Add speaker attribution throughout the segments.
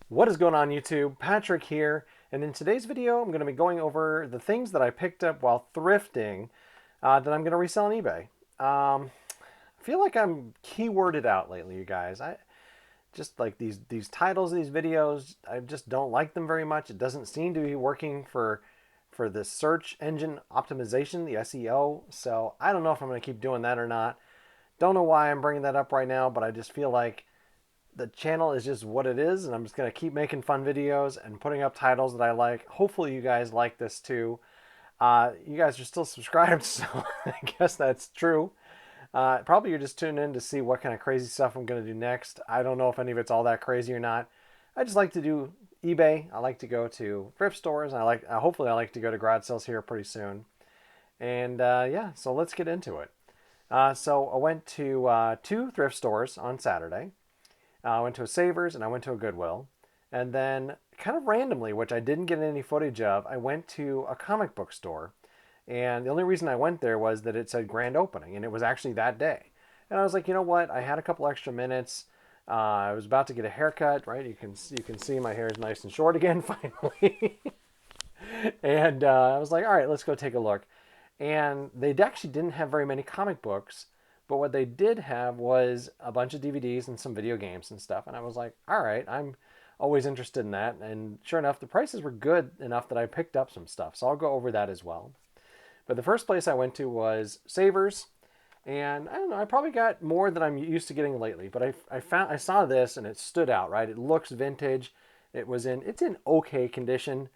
Speaker 1: What is going on YouTube? Patrick here, and in today's video I'm going to be going over the things that I picked up while thrifting that I'm going to resell on eBay. I feel like I'm keyworded out lately, you guys. I just like these titles of these videos, I just don't like them very much. It doesn't seem to be working for the search engine optimization, the SEO. So I don't know if I'm going to keep doing that or not. Don't know why I'm bringing that up right now, but I just feel like the channel is just what it is, and I'm just going to keep making fun videos and putting up titles that I like. Hopefully you guys like this too. You guys are still subscribed, so I guess that's true. Probably you're just tuning in to see what kind of crazy stuff I'm going to do next. I don't know if any of it's all that crazy or not. I just like to do eBay. I like to go to thrift stores. Hopefully I like to go to garage sales here pretty soon. And yeah, so let's get into it. So I went to two thrift stores on Saturday. I went to a Savers and I went to a Goodwill. And then, kind of randomly, which I didn't get any footage of, I went to a comic book store. And the only reason I went there was that it said grand opening, and it was actually that day. And I was like, you know what? I had a couple extra minutes. I was about to get a haircut, right? You can see my hair is nice and short again, finally. And I was like, all right, let's go take a look. And they actually didn't have very many comic books, but what they did have was a bunch of DVDs and some video games and stuff. And I was like, all right, I'm always interested in that. And sure enough, the prices were good enough that I picked up some stuff. So I'll go over that as well. But the first place I went to was Savers. And I don't know, I probably got more than I'm used to getting lately. But I saw this and it stood out, right? It looks vintage. It's in okay condition.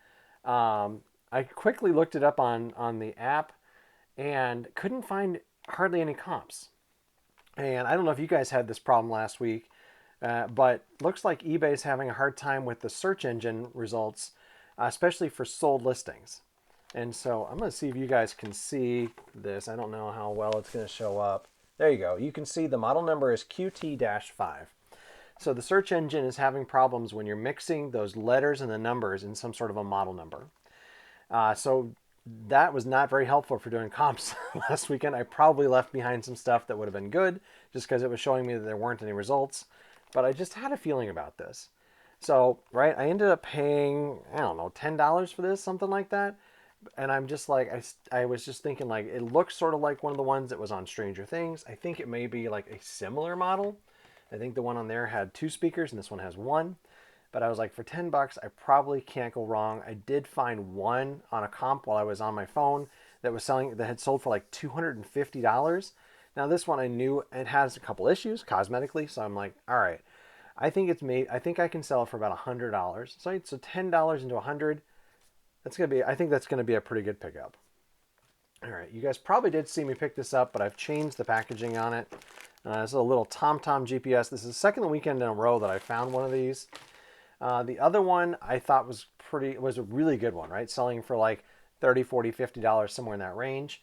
Speaker 1: I quickly looked it up on the app and couldn't find hardly any comps. And I don't know if you guys had this problem last week, but looks like eBay's having a hard time with the search engine results, especially for sold listings. And so I'm going to see if you guys can see this. I don't know how well it's going to show up. There you go. You can see the model number is QT-5. So the search engine is having problems when you're mixing those letters and the numbers in some sort of a model number. So that was not very helpful for doing comps last weekend. I probably left behind some stuff that would have been good just because it was showing me that there weren't any results. But I just had a feeling about this. So, right, I ended up paying, I don't know, $10 for this, something like that. And I'm just like, I was just thinking, like, it looks sort of like one of the ones that was on Stranger Things. I think it may be like a similar model. I think the one on there had two speakers and this one has one. But I was like, for $10, I probably can't go wrong. I did find one on a comp while I was on my phone that had sold for like $250. Now this one I knew it has a couple issues cosmetically, so I'm like, all right, I think I can sell it for about $100. So $10 into 100, I think that's gonna be a pretty good pickup. All right, you guys probably did see me pick this up, but I've changed the packaging on it. This is a little Tomtom GPS. This is the second weekend in a row that I found one of these. The other one I thought was a really good one, right? Selling for like 30, 40, $50, somewhere in that range.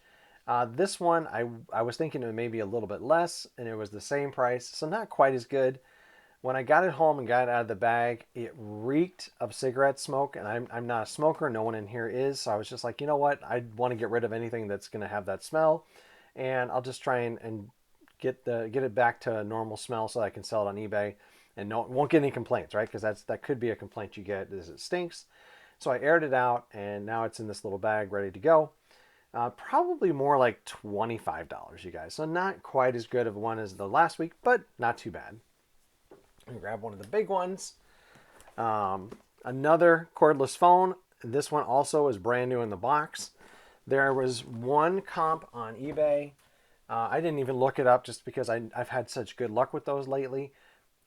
Speaker 1: This one, I was thinking it may be a little bit less, and it was the same price, so not quite as good. When I got it home and got it out of the bag, it reeked of cigarette smoke, and I'm not a smoker. No one in here is, so I was just like, you know what? I want to get rid of anything that's going to have that smell, and I'll just try and get it back to a normal smell so I can sell it on eBay and won't get any complaints, right? Because that could be a complaint you get is it stinks. So I aired it out, and now it's in this little bag ready to go. Probably more like $25, you guys. So not quite as good of one as the last week, but not too bad. And grab one of the big ones. Another cordless phone. This one also is brand new in the box. There was one comp on eBay. I didn't even look it up just because I've had such good luck with those lately.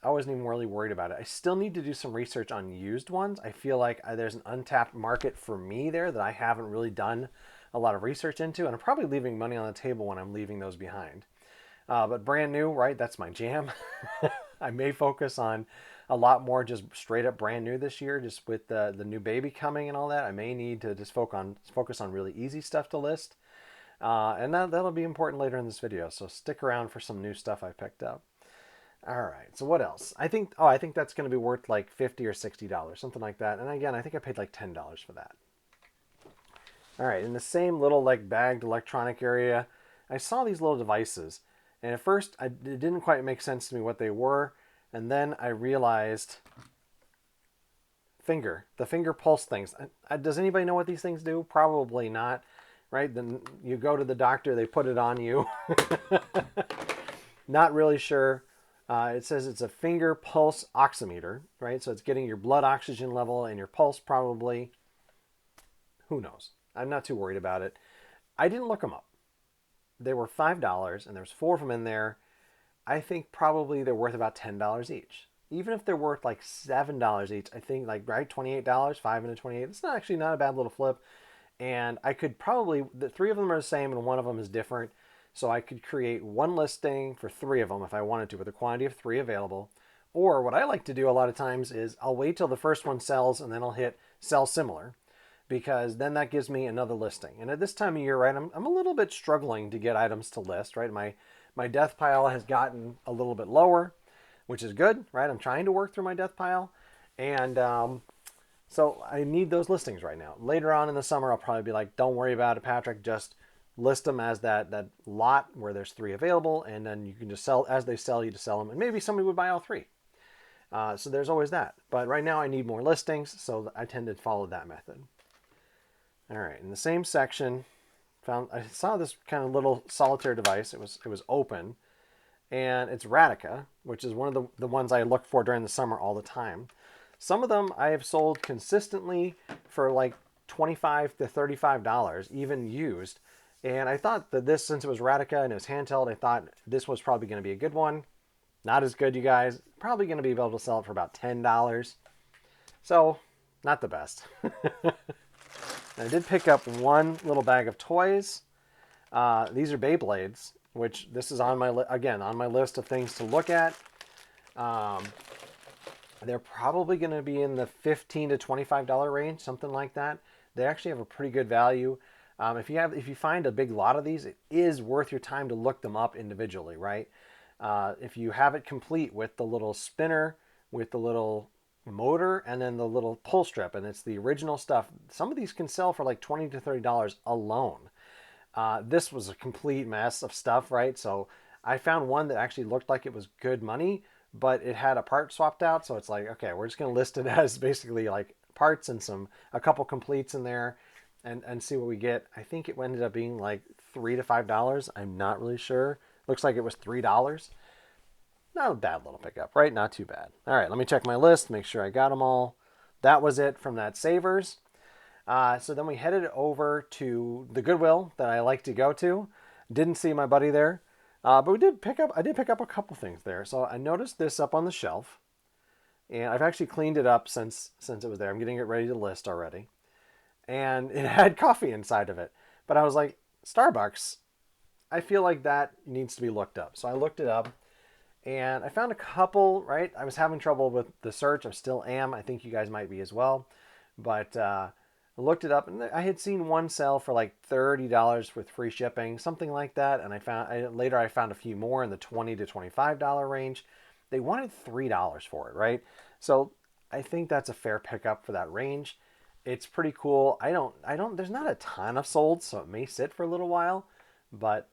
Speaker 1: I wasn't even really worried about it. I still need to do some research on used ones. I feel like there's an untapped market for me there that I haven't really done a lot of research into, and I'm probably leaving money on the table when I'm leaving those behind. But brand new, right? That's my jam. I may focus on a lot more just straight up brand new this year, just with the new baby coming and all that. I may need to just focus on really easy stuff to list. And that'll be important later in this video, so stick around for some new stuff I picked up. All right, so what else? I think that's going to be worth like $50 or $60, something like that. And again, I think I paid like $10 for that. All right, in the same little like bagged electronic area, I saw these little devices. And at first, it didn't quite make sense to me what they were. And then I realized the finger pulse things. Does anybody know what these things do? Probably not, right? Then you go to the doctor, they put it on you. Not really sure. It says it's a finger pulse oximeter, right? So it's getting your blood oxygen level and your pulse probably. Who knows? I'm not too worried about it. I didn't look them up. They were $5 and there's 4 of them in there. I think probably they're worth about $10 each. Even if they're worth like $7 each, I think like, right, $28, 5 and a 28. It's not actually not a bad little flip. And I could probably, the 3 of them are the same and 1 of them is different. So I could create one listing for 3 of them if I wanted to, with a quantity of 3 available. Or what I like to do a lot of times is I'll wait till the first one sells and then I'll hit sell similar, because then that gives me another listing. And at this time of year, right, I'm a little bit struggling to get items to list, right? My death pile has gotten a little bit lower, which is good, right? I'm trying to work through my death pile. And so I need those listings right now. Later on in the summer, I'll probably be like, don't worry about it, Patrick. Just list them as that lot where there's 3 available, and then you can just sell as they sell. You just sell them, and maybe somebody would buy all 3. So there's always that. But right now I need more listings, so I tend to follow that method. All right, in the same section, I saw this kind of little solitaire device. It was open, and it's Radica, which is one of the ones I look for during the summer all the time. Some of them I have sold consistently for like $25 to $35, even used. And I thought that this, since it was Radica and it was handheld, I thought this was probably going to be a good one. Not as good, you guys. Probably going to be able to sell it for about $10. So, not the best. I did pick up one little bag of toys. These are Bey Blades, which this is on my on my list of things to look at. They're probably going to be in the $15 to $25 range, something like that. They actually have a pretty good value. If you find a big lot of these, it is worth your time to look them up individually, right? If you have it complete with the little spinner, with the little motor, and then the little pull strip, and it's the original stuff, some of these can sell for like $20 to $30 alone. This was a complete mess of stuff, right? So I found one that actually looked like it was good money, but it had a part swapped out. So it's like, okay, we're just going to list it as basically like parts and a couple completes in there, and see what we get. I think it ended up being like $3 to $5. I'm not really sure. Looks like it was $3. Not a bad little pickup, right? Not too bad. All right, let me check my list, make sure I got them all. That was it from that Savers. So then we headed over to the Goodwill that I like to go to. Didn't see my buddy there, but I did pick up a couple things there. So I noticed this up on the shelf, and I've actually cleaned it up since it was there. I'm getting it ready to list already. And it had coffee inside of it. But I was like, Starbucks, I feel like that needs to be looked up. So I looked it up, and I found a couple, right? I was having trouble with the search. I still am. I think you guys might be as well. But I looked it up, and I had seen one sell for like $30 with free shipping, something like that. And later I found a few more in the $20 to $25 range. They wanted $3 for it, right? So I think that's a fair pickup for that range. It's pretty cool. There's not a ton of sold, so it may sit for a little while, but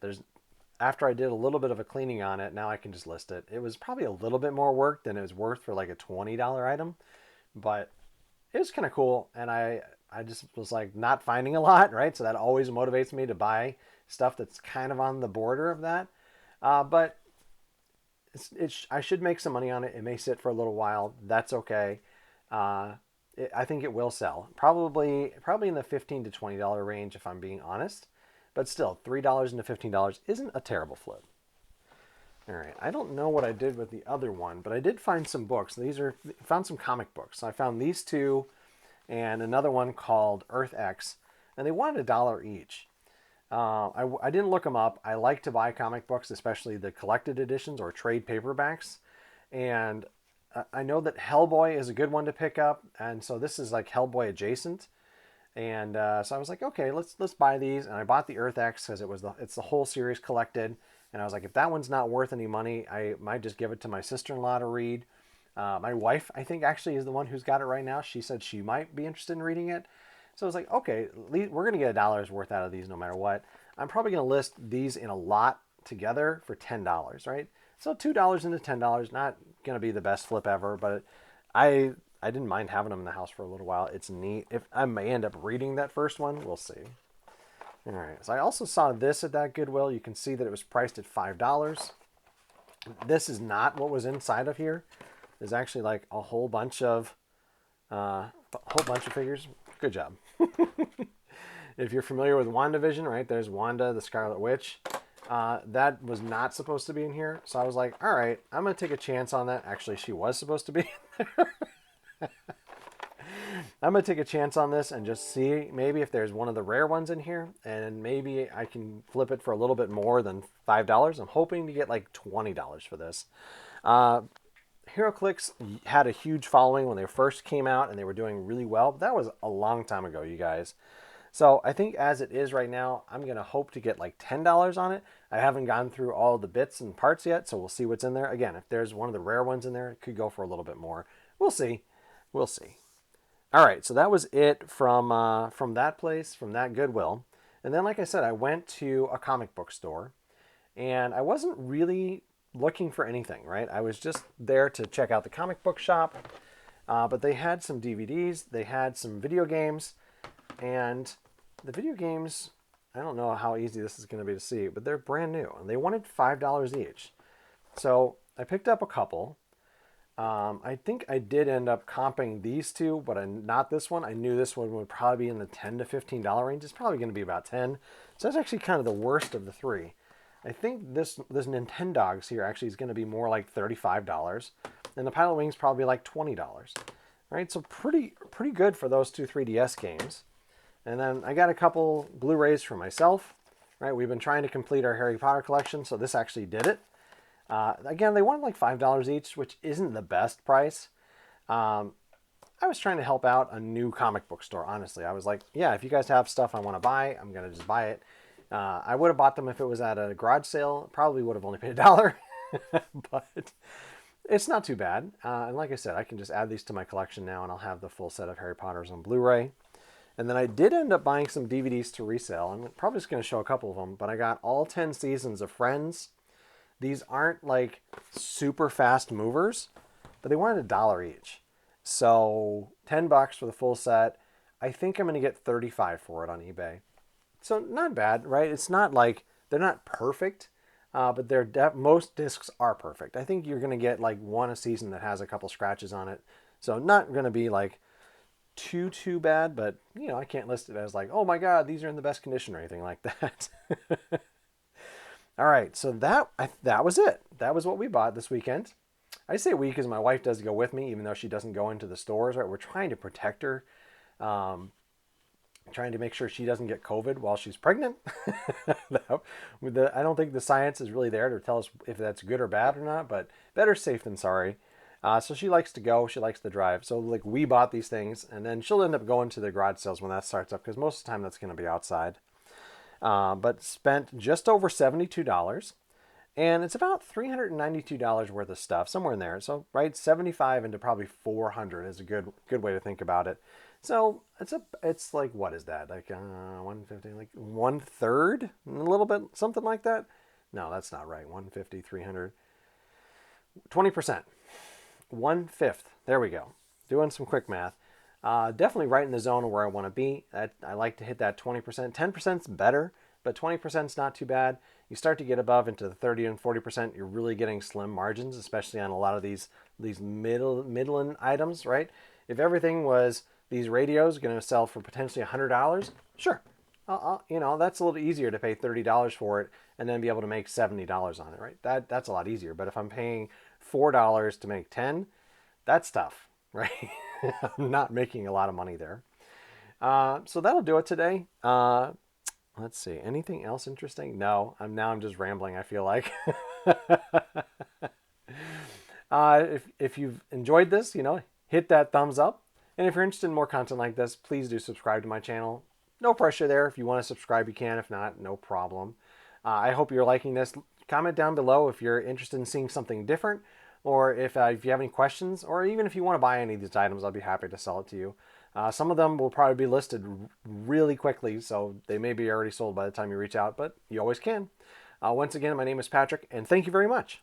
Speaker 1: after I did a little bit of a cleaning on it, now I can just list it. It was probably a little bit more work than it was worth for like a $20 item, but it was kind of cool. And I just was like not finding a lot, right? So that always motivates me to buy stuff that's kind of on the border of that. But I should make some money on it. It may sit for a little while. That's okay. I think it will sell. Probably in the $15 to $20 range, if I'm being honest. But still, $3 into $15 isn't a terrible flip. All right, I don't know what I did with the other one, but I did find some books. Found some comic books. So I found these 2 and another one called Earth X, and they wanted $1 each. I didn't look them up. I like to buy comic books, especially the collected editions or trade paperbacks. And I know that Hellboy is a good one to pick up, and so this is like Hellboy adjacent. And so I was like, okay, let's buy these. And I bought the Earth X because it's the whole series collected. And I was like, if that one's not worth any money, I might just give it to my sister-in-law to read. My wife, I think, actually is the one who's got it right now. She said she might be interested in reading it. So I was like, okay, we're going to get $1 worth out of these no matter what. I'm probably going to list these in a lot together for $10, right? So $2 into $10, not going to be the best flip ever, but I I didn't mind having them in the house for a little while. It's neat. If I may end up reading that first one, we'll see. All right. So I also saw this at that Goodwill. You can see that it was priced at $5. This is not what was inside of here. There's actually like a whole bunch of figures. Good job. If you're familiar with WandaVision, right? There's Wanda, the Scarlet Witch. That was not supposed to be in here. So I was like, all right, I'm going to take a chance on that. Actually, she was supposed to be in there. I'm going to take a chance on this and just see maybe if there's one of the rare ones in here. And maybe I can flip it for a little bit more than $5. I'm hoping to get like $20 for this. HeroClix had a huge following when they first came out and they were doing really well. But that was a long time ago, you guys. So I think as it is right now, I'm going to hope to get like $10 on it. I haven't gone through all the bits and parts yet, so we'll see what's in there. Again, if there's one of the rare ones in there, it could go for a little bit more. We'll see. We'll see. All right, so that was it from that place, from that Goodwill. And then, like I said, I went to a comic book store, and I wasn't really looking for anything, right? I was just there to check out the comic book shop, but they had some DVDs, they had some video games, and the video games, I don't know how easy this is going to be to see, but they're brand new, and they wanted $5 each. So I picked up a couple. I think I did end up comping these two, but not this one. I knew this one would probably be in the $10 to $15 range. It's probably going to be about 10. So that's actually kind of the worst of the three. I think this Nintendogs here actually is going to be more like $35, and the Pilot Wings probably like $20. Right, so pretty good for those two 3DS games. And then I got a couple Blu-rays for myself. Right, we've been trying to complete our Harry Potter collection, so this actually did it. Again, they wanted like $5 each, which isn't the best price. I was trying to help out a new comic book store, honestly. I was like, yeah, if you guys have stuff I want to buy, I'm going to just buy it. I would have bought them if it was at a garage sale. Probably would have only paid $1, but it's not too bad. And like I said, I can just add these to my collection now, and I'll have the full set of Harry Potters on Blu-ray. And then I did end up buying some DVDs to resell. I'm probably just going to show a couple of them, but I got all 10 seasons of Friends. These aren't like super fast movers, but they wanted $1 each. So $10 for the full set. I think I'm going to get $35 for it on eBay. So not bad, right? It's not like, they're not perfect, but most discs are perfect. I think you're going to get like one a season that has a couple scratches on it. So not going to be like too bad, but you know, I can't list it as like, oh my God, these are in the best condition or anything like that. All right, so that was it. That was what we bought this weekend. I say we because my wife does go with me, even though she doesn't go into the stores. Right, we're trying to protect her, trying to make sure she doesn't get COVID while she's pregnant. I don't think the science is really there to tell us if that's good or bad or not, but better safe than sorry. So she likes to go. She likes to drive. So like we bought these things, and then she'll end up going to the garage sales when that starts up because most of the time that's going to be outside. But spent just over $72, and it's about $392 worth of stuff, somewhere in there. So right, 75 into probably 400 is a good way to think about it. So it's like, what is that? Like 150, like 1/3, a little bit, something like that. No, that's not right. 150, 300, 20%, 1/5. There we go. Doing some quick math. Definitely right in the zone of where I want to be. I like to hit that 20%. 10% is better, but 20% is not too bad. You start to get above into the 30 and 40%, you're really getting slim margins, especially on a lot of these middling items, right? If everything was these radios going to sell for potentially $100, sure. That's a little easier to pay $30 for it and then be able to make $70 on it, right? That's a lot easier. But if I'm paying $4 to make 10, that's tough, right? I'm not making a lot of money there. So that'll do it today. Let's see. Anything else interesting? No. I'm just rambling, I feel like. If you've enjoyed this, hit that thumbs up. And if you're interested in more content like this, please do subscribe to my channel. No pressure there. If you want to subscribe, you can. If not, no problem. I hope you're liking this. Comment down below if you're interested in seeing something different, or if you have any questions, or even if you want to buy any of these items, I'll be happy to sell it to you. Some of them will probably be listed really quickly, so they may be already sold by the time you reach out, but you always can. Once again, my name is Patrick, and thank you very much.